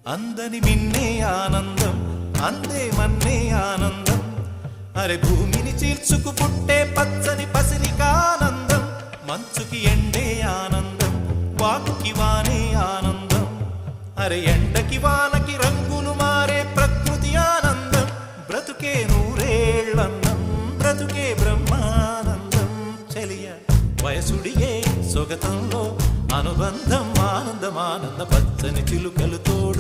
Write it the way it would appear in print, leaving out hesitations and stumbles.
అందని మిన్నే ఆనందం అందే మన్నే ఆనందం అరే భూమిని చీల్చుకు పుట్టే పచ్చని పసిరికానందం మంచుకి ఎండే ఆనందం వాకుకి వానే ఆనందం అరే ఎండకి వానకి రంగులు మారే ప్రకృతి ఆనందం బ్రతుకే నూరేళ్ళన్నం బ్రతుకే బ్రహ్మానందం చెలియ వయసుడియే సొగతంలో అనుబంధం ఆనందం ఆనంద పచ్చని చిలుకలు తోడు